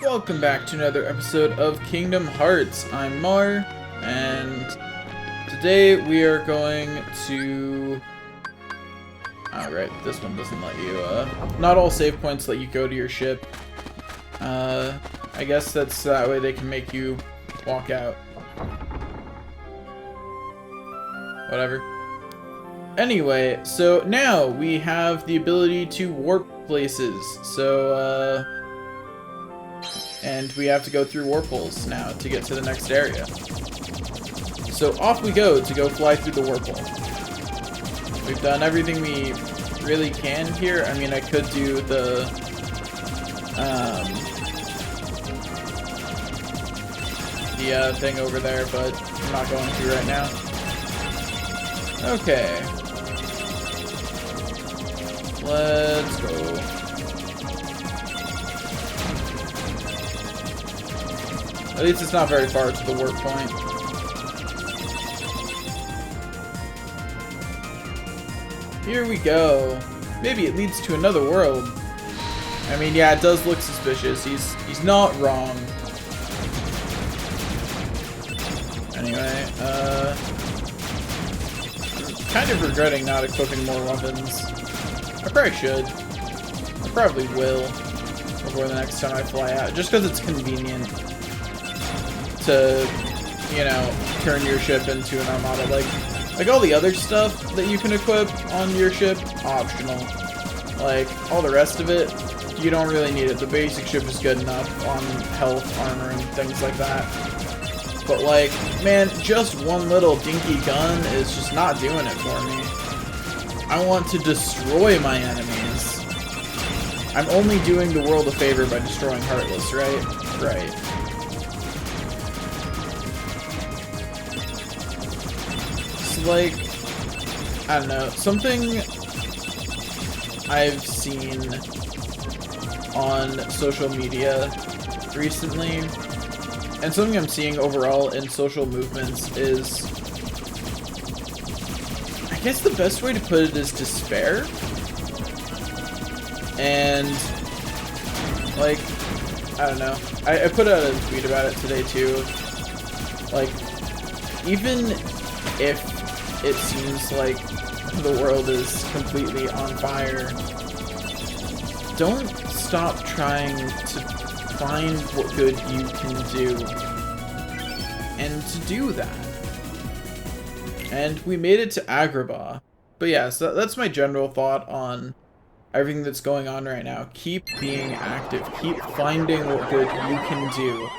welcome back to another episode of Kingdom Hearts. I'm Mar, and today we are going to... Alright, this one doesn't let you, not all save points let you go to your ship. I guess that's that way they can make you walk out. Whatever. Anyway, so now we have the ability to warp places, so, and we have to go through warp holes now to get to the next area. So off we go to go fly through the warp hole. We've done everything we really can here. I mean, I could do the, thing over there, but I'm not going to right now. Okay. Let's go. At least it's not very far to the warp point. Here we go. Maybe it leads to another world. I mean, yeah, it does look suspicious. He's not wrong. Anyway, I'm kind of regretting not equipping more weapons. I probably should. I probably will before the next time I fly out, just because it's convenient to, you know, turn your ship into an armada. Like all the other stuff that you can equip on your ship, optional. Like, all the rest of it, you don't really need it. The basic ship is good enough on health, armor, and things like that. But like, man, just one little dinky gun is just not doing it for me. I want to destroy my enemies. I'm only doing the world a favor by destroying Heartless, right? Right. So like, I don't know, something I've seen on social media recently, and something I'm seeing overall in social movements is, I guess the best way to put it is despair. And, like, I don't know. I put out a tweet about it today too. Like, even if it seems like the world is completely on fire, don't stop trying to find what good you can do. And to do that. And we made it to Agrabah. But yeah, so that's my general thought on everything that's going on right now. Keep being active. Keep finding what good you can do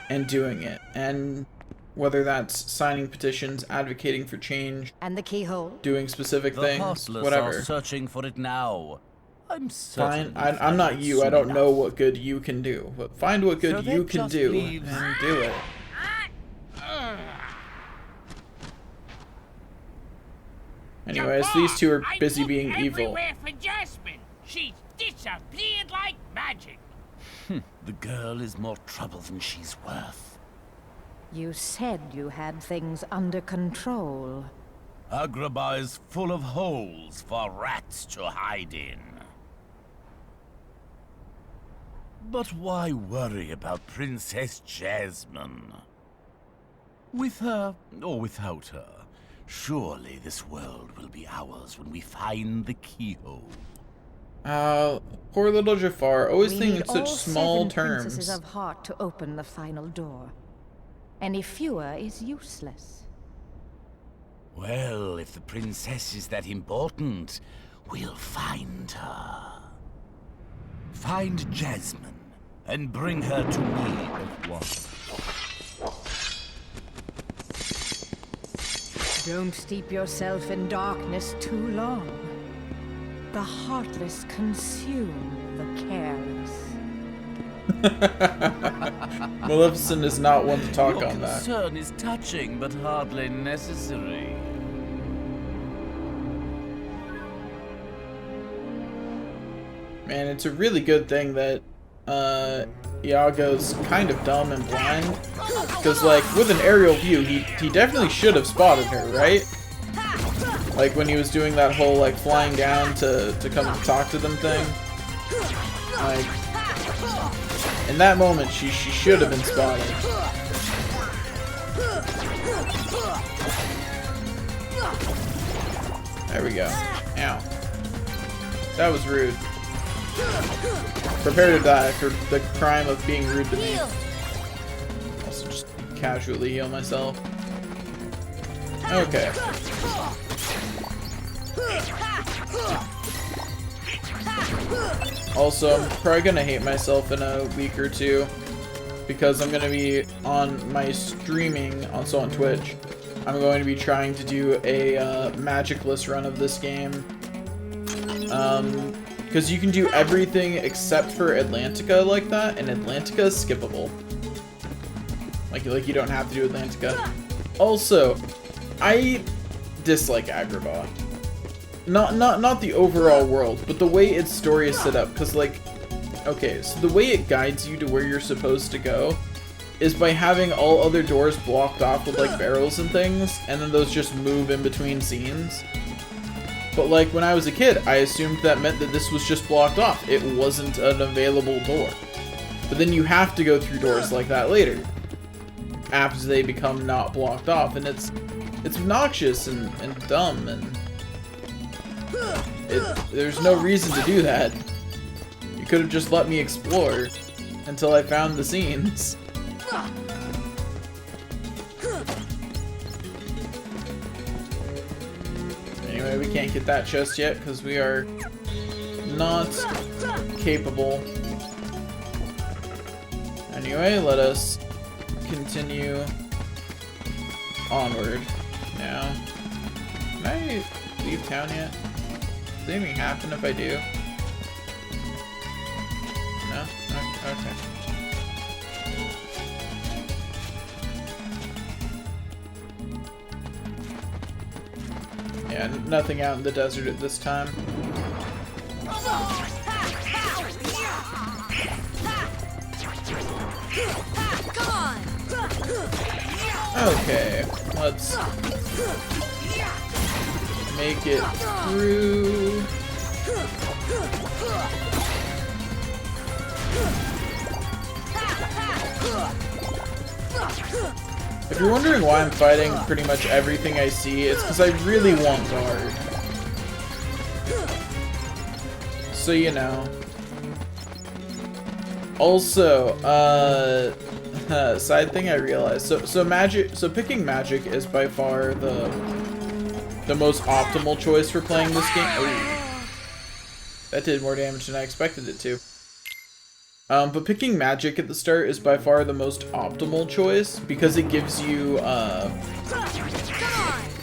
and doing it. And whether that's signing petitions, advocating for change, and the keyhole, doing specific things, The whatever. are searching for it now. Fine. I'm not you. I don't know what good you can do. But find what good you can do and do it. Anyways, these two are busy being evil. For Jasmine. She's disappeared like magic. The girl is more trouble than she's worth. you said you had things under control. Agrabah is full of holes for rats to hide in. But why worry about Princess Jasmine? With her, or without her, surely this world will be ours when we find the keyhole. Poor little Jafar, always We thinking need in such all small 7 terms. princesses of heart to open the final door. Any fewer is useless. Well, if the princess is that important, we'll find her. Find Jasmine, and bring her to me at once. Don't steep yourself in darkness too long. The heartless consume the careless. Maleficent is not one to talk Your on that. concern is touching, but hardly necessary. Man, it's a really good thing that Iago's kind of dumb and blind. Because, like, with an aerial view, he definitely should have spotted her, right? Like, when he was doing that whole, like, flying down to come talk to them thing. Like, In that moment, she should have been spotted. There we go. Ow. That was rude. Prepare to die for the crime of being rude to me. Also just casually heal myself. Okay. Also, I'm probably gonna hate myself in a week or two because I'm gonna be on my streaming, also on Twitch. I'm going to be trying to do a magicless run of this game. Because you can do everything except for Atlantica like that, and Atlantica is skippable. Like you don't have to do Atlantica. Also, I dislike Agrabah. Not the overall world, but the way its story is set up. Because, like, okay, so the way it guides you to where you're supposed to go is by having all other doors blocked off with, like, barrels and things, and then those just move in between scenes. But, like, when I was a kid, I assumed that meant that this was just blocked off. It wasn't an available door. But then you have to go through doors like that later, after they become not blocked off, and it's obnoxious and dumb, and there's no reason to do that. You could have just let me explore until I found the scenes. Anyway, we can't get that chest yet because we are not capable. Anyway, let us continue onward now. Can I leave town yet? Does anything happen if I do? No? Okay. Yeah, nothing out in the desert at this time. Okay, let's make it through. If you're wondering why I'm fighting pretty much everything I see, it's because I really want guard. So, you know. Also, side thing I realized. So picking magic is by far the most optimal choice for playing this game. Ooh. That did more damage than I expected it to. But picking magic at the start is by far the most optimal choice because it gives you,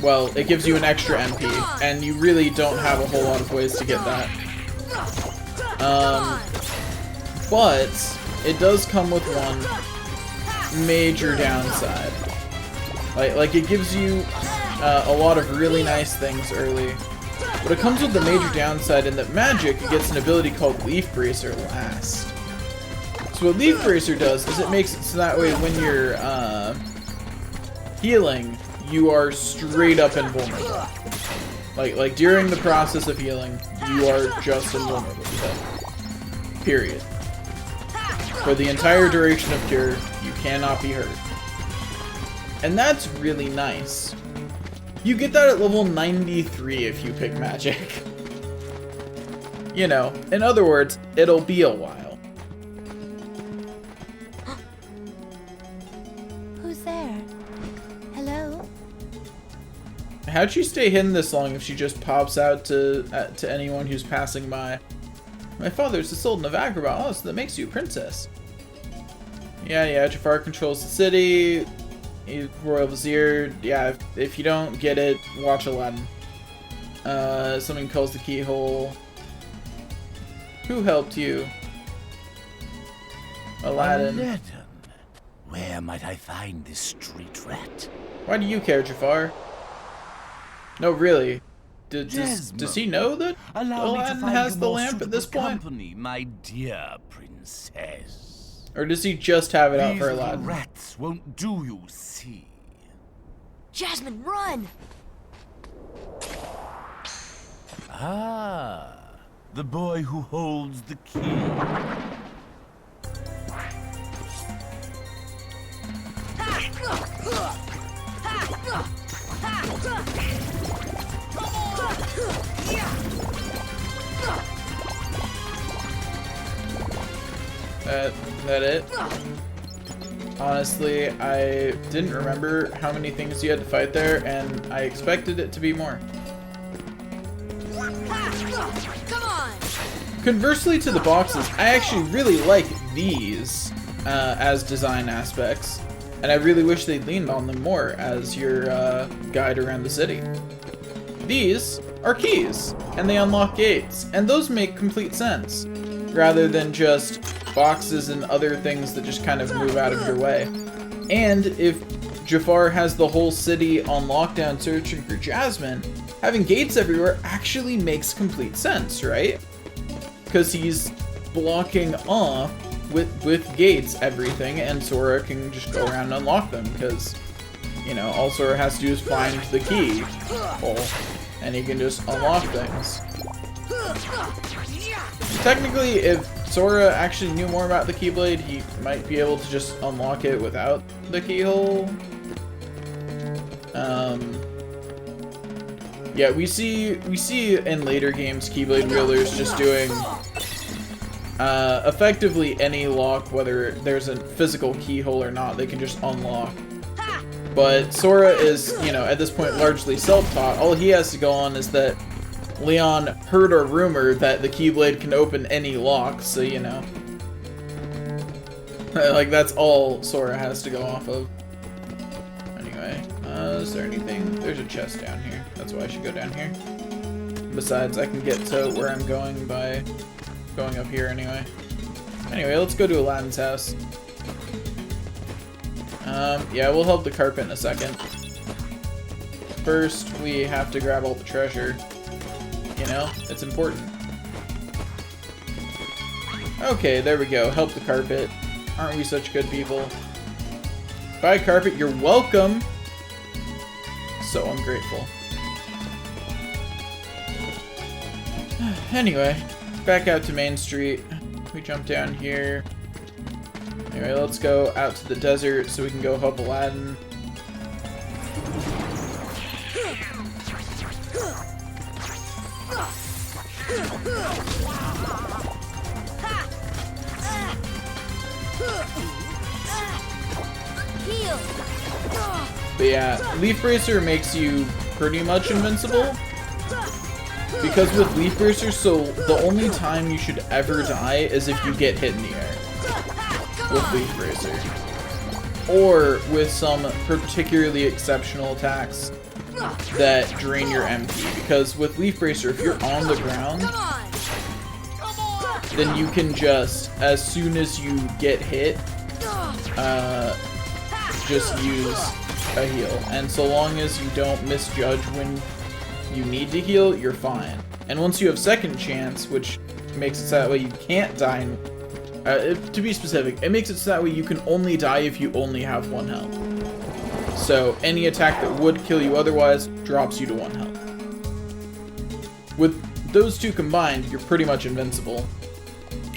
well, it gives you an extra MP, and you really don't have a whole lot of ways to get that. But it does come with one major downside. Like it gives you a lot of really nice things early, but it comes with the major downside in that magic gets an ability called Leaf Bracer last. So what Leaf Bracer does is it makes it so that way when you're healing, you are straight up invulnerable. Like during the process of healing, you are just invulnerable. Period. For the entire duration of cure, you cannot be hurt. And that's really nice. You get that at level 93 if you pick magic. You know, in other words, it'll be a while. How'd she stay hidden this long if she just pops out to anyone who's passing by? My father's the Sultan of Agrabah. Oh, so that makes you a princess. Yeah, Jafar controls the city. He's Royal Vizier. Yeah, if you don't get it, watch Aladdin. Something calls the keyhole. Who helped you? Aladdin. Aladdin. Where might I find this street rat? Why do you care, Jafar? No, really. Does he know that Aladdin has the lamp at this point? Company, my dear princess. Or does he just have it out for Aladdin? These rats won't do, you see. Jasmine, run! Ah, the boy who holds the key. That it? Honestly, I didn't remember how many things you had to fight there, and I expected it to be more. Come on! Conversely to the boxes, I actually really like these as design aspects, and I really wish they'd leaned on them more as your guide around the city. These are keys, and they unlock gates, and those make complete sense, rather than just boxes and other things that just kind of move out of your way. And if Jafar has the whole city on lockdown searching for Jasmine, having gates everywhere actually makes complete sense, right? Because he's blocking off with gates everything, and Sora can just go around and unlock them, because, you know, all Sora has to do is find the key hole, and he can just unlock things. Technically, if Sora actually knew more about the Keyblade, he might be able to just unlock it without the keyhole. Yeah, we see in later games Keyblade wielders just doing effectively any lock, whether there's a physical keyhole or not, they can just unlock. But Sora is, you know, at this point largely self-taught. All he has to go on is that Leon heard a rumor that the Keyblade can open any lock, so, you know. Like, that's all Sora has to go off of. Anyway, is there anything? There's a chest down here. That's why I should go down here. Besides, I can get to where I'm going by going up here anyway. Anyway, let's go to Aladdin's house. Yeah, we'll help the carpet in a second. First, we have to grab all the treasure. You know, it's important. Okay, there we go. Help the carpet. Aren't we such good people? Bye, carpet. You're welcome. So ungrateful. Anyway, back out to Main Street. We jump down here. Anyway, let's go out to the desert so we can go help Aladdin. But yeah, Leaf Bracer makes you pretty much invincible. Because with Leaf Bracer, so the only time you should ever die is if you get hit in the air. With Leaf Bracer. Or with some particularly exceptional attacks that drain your MP. Because with Leaf Bracer, if you're on the ground, then you can just, as soon as you get hit, just use a heal. And so long as you don't misjudge when you need to heal, you're fine. And once you have second chance, which makes it so that way you can't die, to be specific, it makes it so that way you can only die if you only have 1 health. So any attack that would kill you otherwise drops you to 1 health. With those two combined, you're pretty much invincible,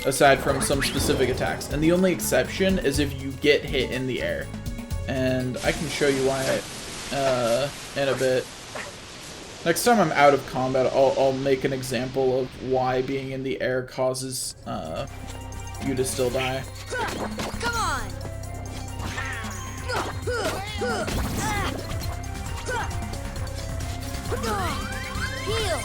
aside from some specific attacks. And the only exception is if you get hit in the air. And I can show you why in a bit. Next time I'm out of combat, I'll make an example of why being in the air causes you to still die. Come on! Heal!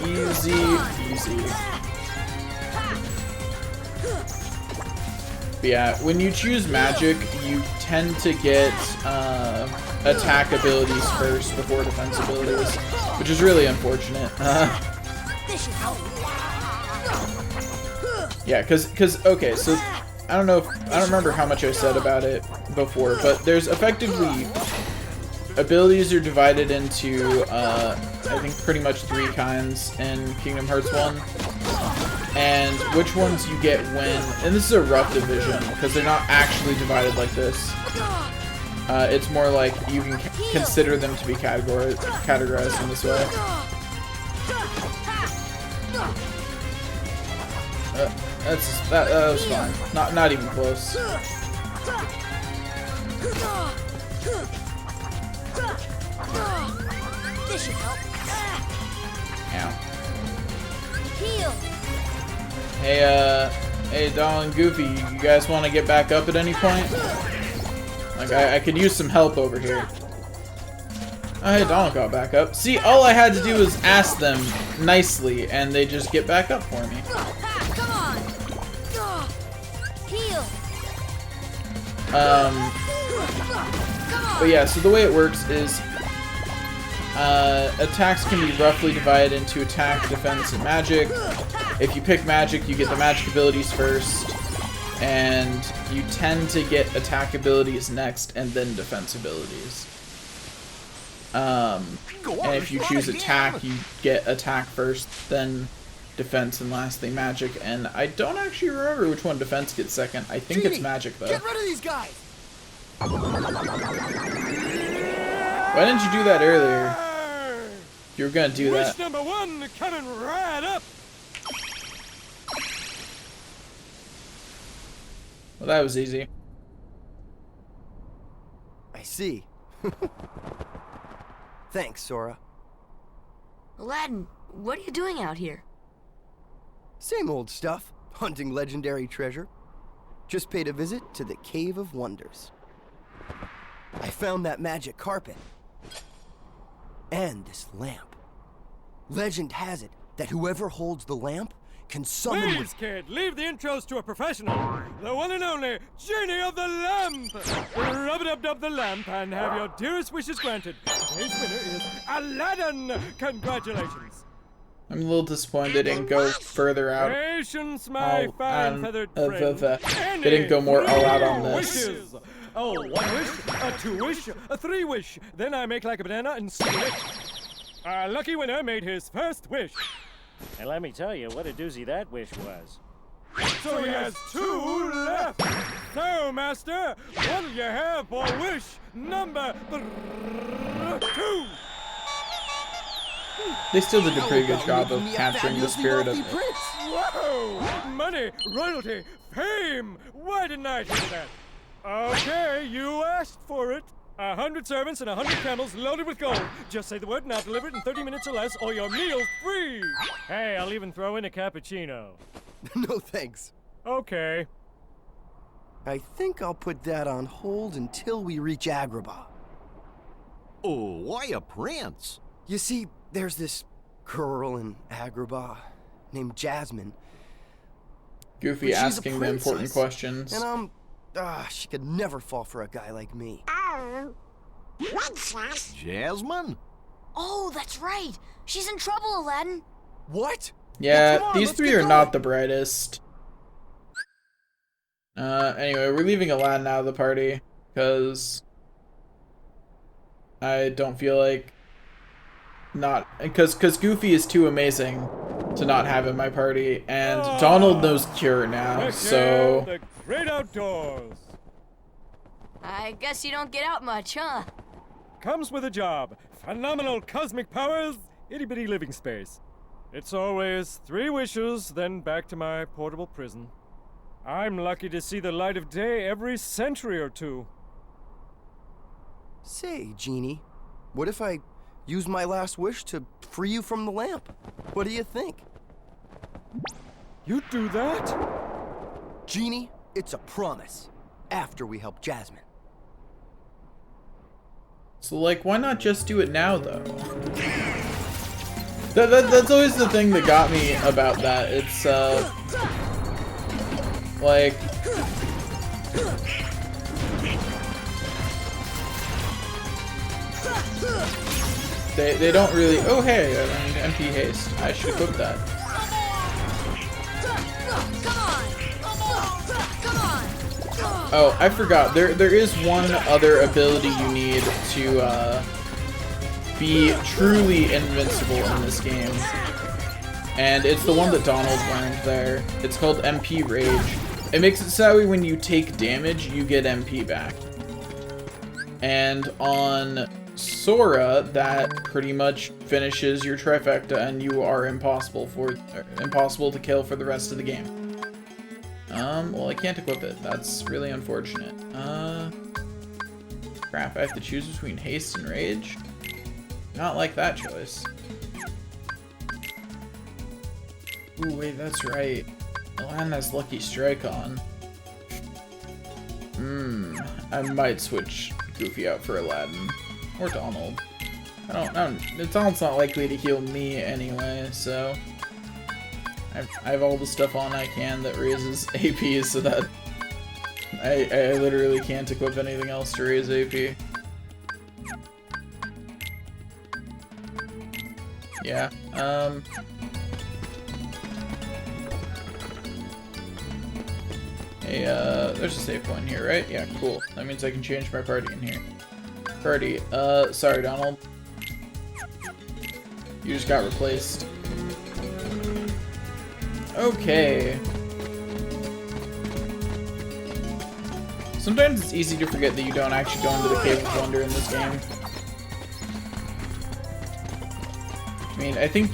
Easy, easy. But yeah, when you choose magic, you tend to get attack abilities first before defense abilities, which is really unfortunate. Yeah, cause okay, so I don't remember how much I said about it before, but there's effectively abilities are divided into I think pretty much 3 kinds in Kingdom Hearts 1. And which ones you get when, and this is a rough division because they're not actually divided like this. It's more like you can consider them to be categorized in this way. That was fine. Not even close. This should help. Ow. Heal. Hey, Donald and Goofy, you guys want to get back up at any point? Like, I could use some help over here. Oh, hey, Donald got back up. See, all I had to do was ask them nicely, and they just get back up for me. Come on. Heal. But yeah, so the way it works is attacks can be roughly divided into attack, defense, and magic. If you pick magic, you get the magic abilities first, and you tend to get attack abilities next, and then defense abilities. And if you choose attack, you get attack first, then defense, and lastly magic. And I don't actually remember which one defense gets second. I think it's magic, though. Get rid of these guys! Why didn't you do that earlier? You were gonna do that. Wish number 1 coming right up! Well, that was easy. I see. Thanks, Sora. Aladdin, what are you doing out here? Same old stuff. Hunting legendary treasure. Just paid a visit to the Cave of Wonders. I found that magic carpet. And this lamp. Legend has it that whoever holds the lamp can summon... Please, kid, leave the intros to a professional. The one and only Genie of the Lamp. Rub-a-dub-dub the lamp and have your dearest wishes granted. Today's winner is Aladdin. Congratulations. I'm a little disappointed they didn't go further out. Patience, my fine feathered friend. They didn't go more all out on this. Wishes. Oh, 1 wish, a 2 wish, a 3 wish. Then I make like a banana and steal it. Our lucky winner made his first wish. And let me tell you what a doozy that wish was. So he has 2 left. So, Master, what do you have for wish number 2? They still did a pretty good job of capturing the spirit of it. Whoa! Money, royalty, fame! Why didn't I do that? Okay, you asked for it. 100 servants and 100 camels loaded with gold. Just say the word and I'll deliver it in 30 minutes or less, or your meal's free. Hey, I'll even throw in a cappuccino. No thanks. Okay. I think I'll put that on hold until we reach Agrabah. Oh, why a prince? You see, there's this girl in Agrabah named Jasmine. Goofy But she's a asking the important princess, questions. And she could never fall for a guy like me. Jasmine? Oh, that's right. She's in trouble, Aladdin. What? Yeah, Come on, these let's three get are going. not the brightest. Anyway, we're leaving Aladdin out of the party, because I don't feel like because Goofy is too amazing to not have in my party, and Donald knows Cure now, so... The great outdoors. I guess you don't get out much, huh? Comes with a job. Phenomenal cosmic powers, itty-bitty living space. It's always 3 wishes, then back to my portable prison. I'm lucky to see the light of day every century or 2. Say, Genie, what if I use my last wish to free you from the lamp? What do you think? You do that? Genie, it's a promise. After we help Jasmine. So, like, why not just do it now, though? That's always the thing that got me about that. It's, like... They don't really... Oh, hey, I learned MP haste. I should equip that. Oh, I forgot. There is one other ability you need to be truly invincible in this game. And it's the one that Donald learned there. It's called MP Rage. It makes it so that way when you take damage, you get MP back. And on Sora, that pretty much finishes your trifecta, and you are impossible to kill for the rest of the game. Well, I can't equip it. That's really unfortunate. Crap, I have to choose between haste and rage? Not like that choice. Ooh, wait, that's right. Aladdin has Lucky Strike on. I might switch Goofy out for Aladdin. Or Donald. I don't, Donald's not likely to heal me anyway, so... I have all the stuff on I can that raises AP, so that... I literally can't equip anything else to raise AP. Yeah, Hey, there's a save point here, right? Yeah, cool. That means I can change my party in here. Party, sorry, Donald. You just got replaced. Okay. Sometimes it's easy to forget that you don't actually go into the Cave of Wonder in this game. I mean, I think...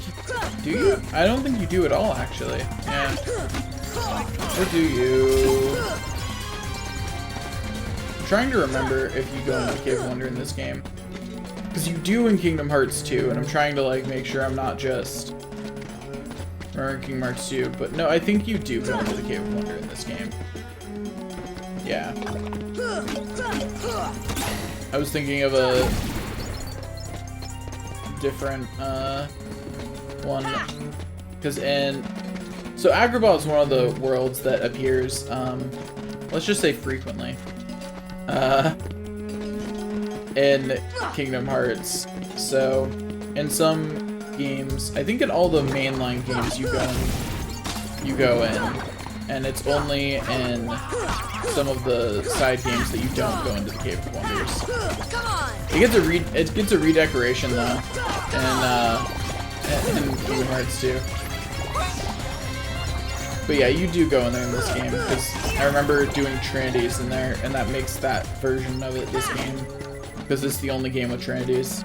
Do you? I don't think you do at all, actually. Yeah. Or do you? I'm trying to remember if you go into the Cave of Wonder in this game. Because you do in Kingdom Hearts 2, and I'm trying to, like, make sure I'm not just... remembering Kingdom Hearts 2, but no, I think you do go into the Cave of Wonder in this game. Yeah. I was thinking of a different one, because in so Agrabah is one of the worlds that appears let's just say frequently in Kingdom Hearts. So in some games, I think in all the mainline games you go in, and it's only in some of the side games that you don't go into the Cave of Wonders. It gets a redecoration though, in Kingdom Hearts 2. But yeah, you do go in there in this game, because I remember doing Trinities in there, and that makes that version of it this game, because it's the only game with Trinities.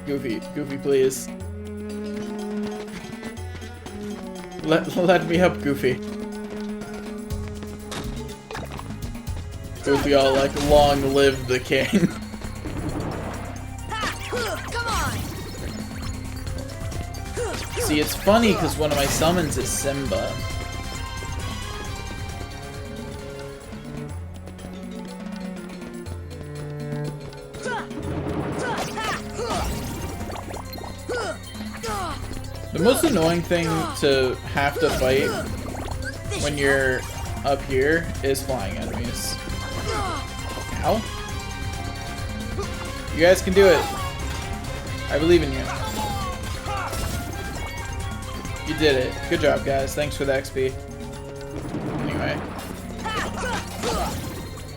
Goofy, please. Let me up, Goofy. Goofy all like, long live the king. See, it's funny because one of my summons is Simba. The most annoying thing to have to fight when you're up here is flying enemies. Ow. You guys can do it. I believe in you. You did it. Good job, guys. Thanks for the XP. Anyway.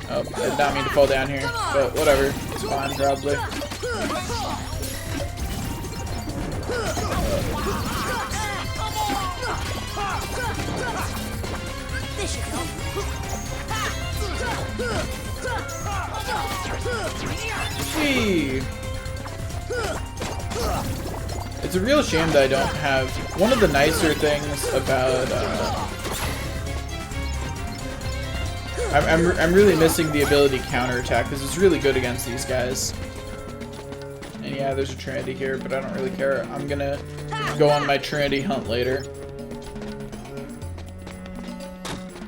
Oh, I did not mean to fall down here, but whatever. It's fine, probably. Whee! It's a real shame that I don't have... One of the nicer things about... I'm really missing the ability counterattack, because it's really good against these guys. And yeah, there's a Trinity here, but I don't really care. I'm gonna go on my Trinity hunt later.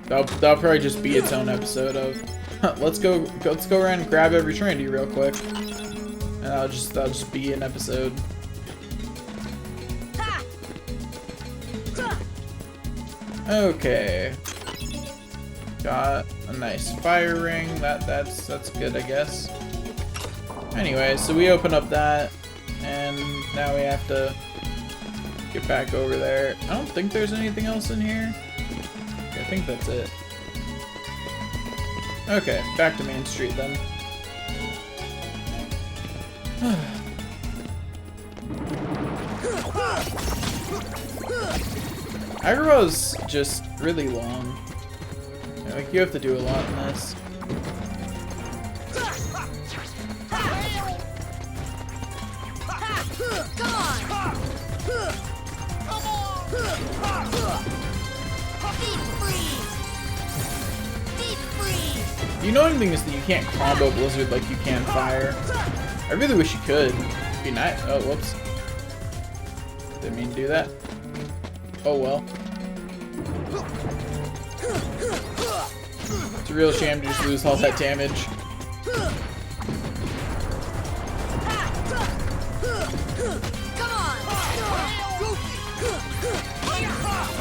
That'll probably just be its own episode of... let's go around and grab every Trinity real quick. And that'll just be an episode. Okay. Got a nice fire ring. That's good, I guess. Anyway, so we open up that, and now we have to get back over there. I don't think there's anything else in here. I think that's it. Okay, back to Main Street then. Agrabah's just really long. Like, you have to do a lot in this. The annoying thing is that you can't combo Blizzard like you can Fire. I really wish you could. It'd be nice. Oh, whoops. Didn't mean to do that. Oh well. It's a real shame to just lose all that damage.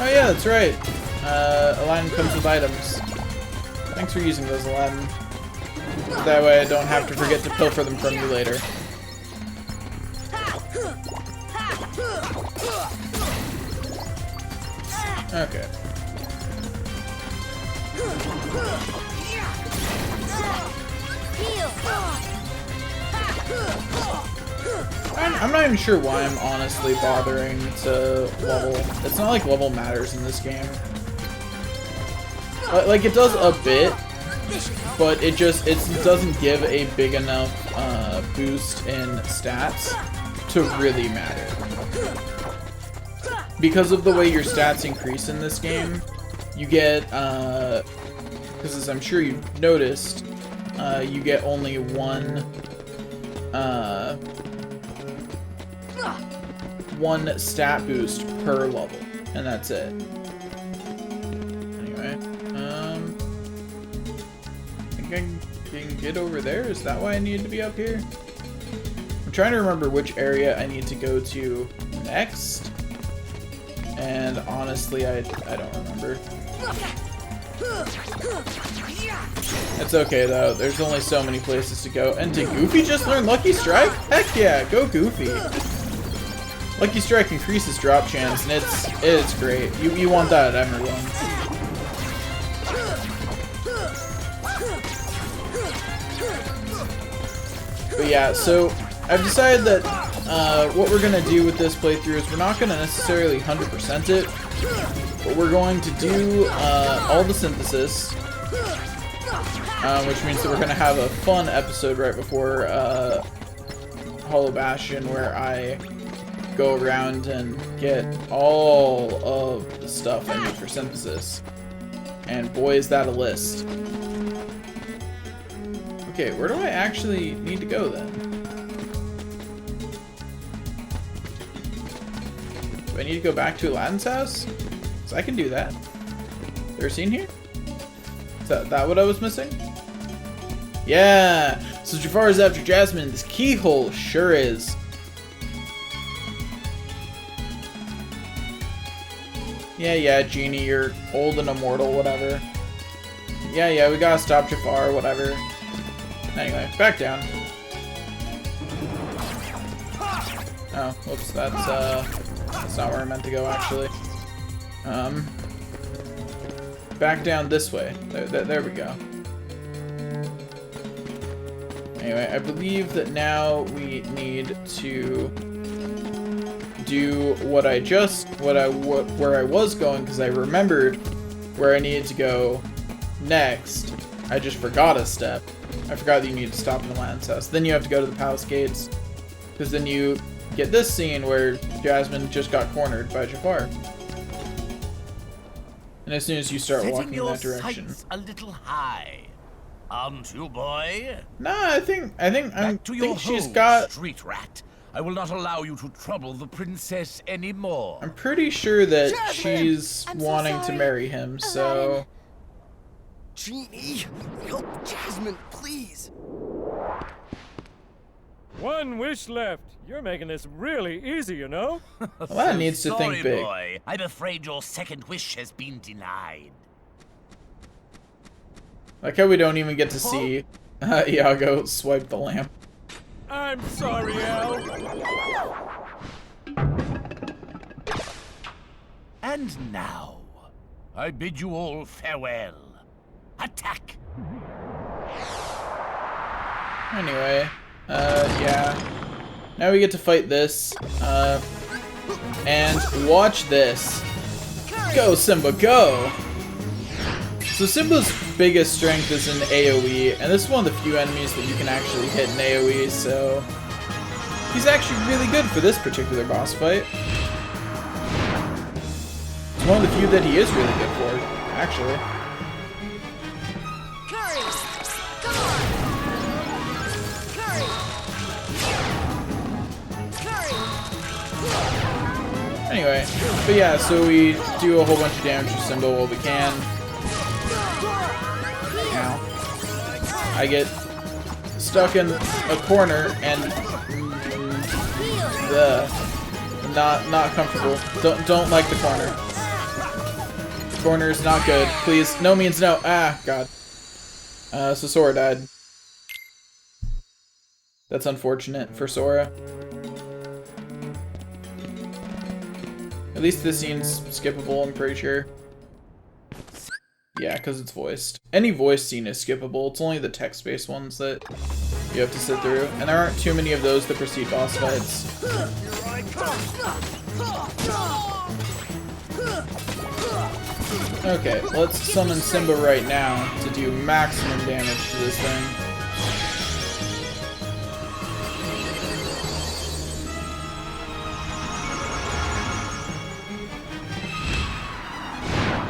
Oh yeah, that's right. Aladdin comes with items. Thanks for using those, Aladdin. That way I don't have to forget to pilfer them from you later. Okay. I'm not even sure why I'm honestly bothering to level. It's not like level matters in this game. Like, it does a bit, but it doesn't give a big enough boost in stats to really matter. Because of the way your stats increase in this game, you get, because as I'm sure you've noticed, you get only one stat boost per level, and that's it. Anyway, I think I can get over there. Is that why I needed to be up here? I'm trying to remember which area I need to go to next, and honestly, I don't remember. It's okay though, there's only so many places to go. And did Goofy just learn Lucky Strike? Heck yeah, go Goofy. Lucky Strike increases drop chance, and it's great. You want that at Emerald. But yeah, so I've decided that what we're gonna do with this playthrough is we're not gonna necessarily 100% it, but we're going to do all the synthesis, which means that we're gonna have a fun episode right before Hollow Bastion, where I go around and get all of the stuff I need for synthesis. And boy, is that a list. Okay, where do I actually need to go then? Do I need to go back to Aladdin's house? So I can do that. There a scene here? Is that what I was missing? Yeah! So Jafar is after Jasmine. This keyhole sure is. Yeah, Genie, you're old and immortal, whatever. Yeah, we gotta stop Jafar, whatever. Anyway, back down. Oh, whoops, that's not where I meant to go, actually. Back down this way. There we go. Anyway, I believe that now we need to do where I was going, because I remembered where I needed to go next. I just forgot a step. I forgot that you need to stop in the Aladdin's house. Then you have to go to the palace gates, because then you get this scene where Jasmine just got cornered by Jafar. And as soon as you start walking in that direction, a little high, aren't you, boy? Nah, I think she's home, got. Street rat. I will not allow you to trouble the princess anymore. I'm pretty sure that Jasmine! she's I'm so wanting to sorry, marry him, so. Aladdin. Genie, help Jasmine, please. One wish left. You're making this really easy, you know? Aladdin needs to Sorry, think big. boy. I'm afraid your second wish has been denied. Like how we don't even get to see Iago swipe the lamp. I'm sorry, Al. And now, I bid you all farewell. Attack! Anyway, yeah. Now we get to fight this. And watch this. Go, Simba, go! So Simba's biggest strength is in AoE, and this is one of the few enemies that you can actually hit in AoE, so he's actually really good for this particular boss fight. It's one of the few that he is really good for, actually. Curry! Come on! Curry! Curry! Anyway, but yeah, so we do a whole bunch of damage to Simba while we can. Ow. I get stuck in a corner and not comfortable. Don't like the corner. Corner is not good. Please, no means no. Ah, God. So Sora died. That's unfortunate for Sora. At least this scene's skippable, I'm pretty sure. Yeah, because it's voiced. Any voiced scene is skippable. It's only the text-based ones that you have to sit through. And there aren't too many of those that precede boss fights. Okay, let's summon Simba right now to do maximum damage to this thing.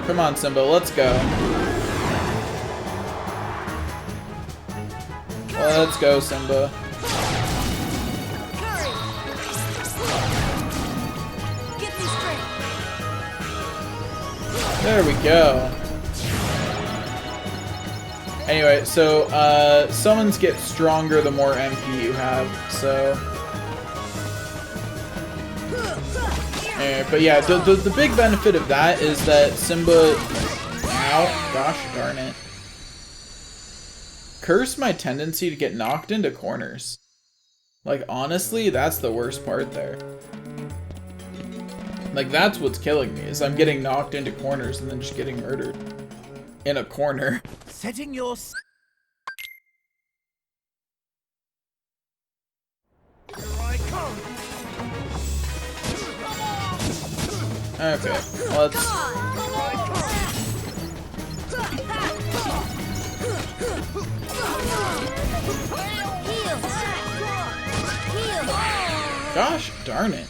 Come on, Simba, let's go. Let's go, Simba. There we go. Anyway, so summons get stronger the more MP you have, so. But yeah, the big benefit of that is that Simba. Ow, gosh darn it. Curse my tendency to get knocked into corners. Like, honestly, that's the worst part there. Like, that's what's killing me, is I'm getting knocked into corners and then just getting murdered. In a corner. Setting your... Here I come! Okay, let's... Gosh darn it.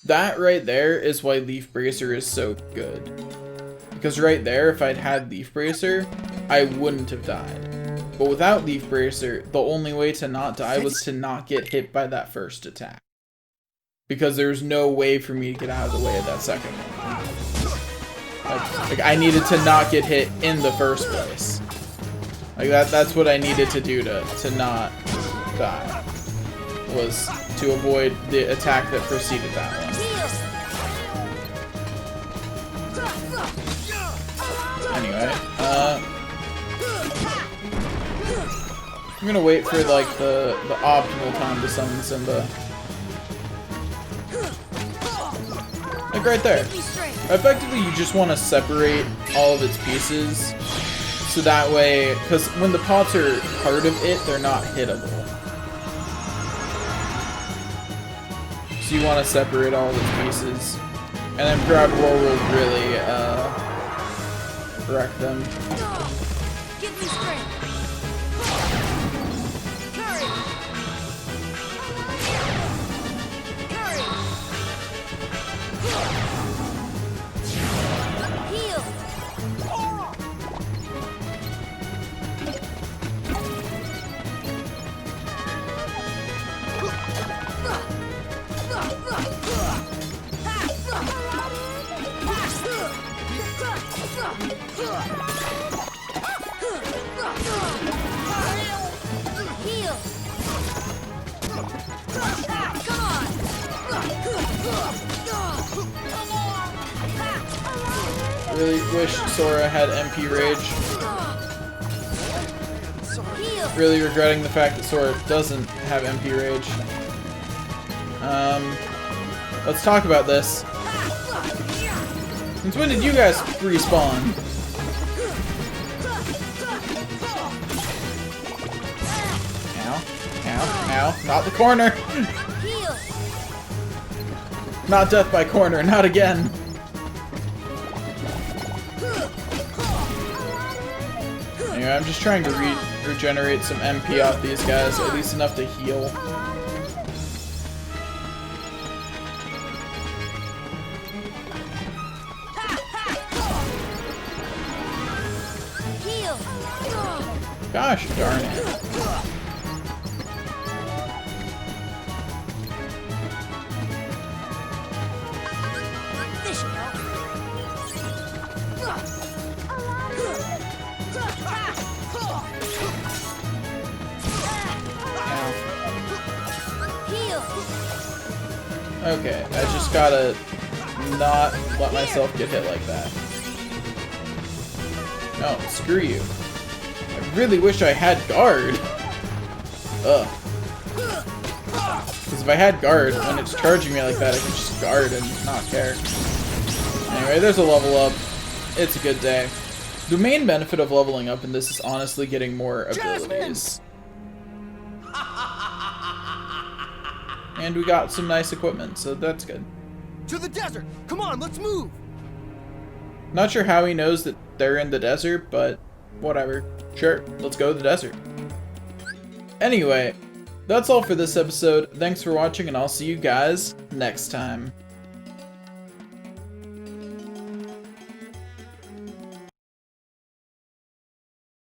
That right there is why Leaf Bracer is so good. Because right there, if I'd had Leaf Bracer, I wouldn't have died. But without Leaf Bracer, the only way to not die was to not get hit by that first attack. Because there's no way for me to get out of the way of that second one. Like I needed to not get hit in the first place. Like that's what I needed to do to not die. Was to avoid the attack that preceded that one. Anyway, I'm gonna wait for like the optimal time to summon Simba. Like right there. Effectively, you just want to separate all of its pieces, so that way, because when the pots are part of it, they're not hittable. So you want to separate all of its pieces, and then Proud Roar will really wreck them. Give me strength. Curry. Curry. Heal. Heal. I really wish Sora had MP Rage. Really regretting the fact that Sora doesn't have MP Rage. Let's talk about this. Since when did you guys respawn? Ow. Ow. Ow. Not the corner! Not death by corner, not again. Anyway, I'm just trying to regenerate some MP off these guys, at least enough to heal. Gosh darn it. Okay, I just gotta not let myself get hit like that. No, screw you. I really wish I had guard. Ugh. Because if I had guard, when it's charging me like that, I can just guard and not care. Anyway, there's a level up. It's a good day. The main benefit of leveling up in this is honestly getting more abilities. And we got some nice equipment, so that's good. To the desert! Come on, let's move! Not sure how he knows that they're in the desert, but whatever. Sure, let's go to the desert. Anyway, that's all for this episode. Thanks for watching, and I'll see you guys next time.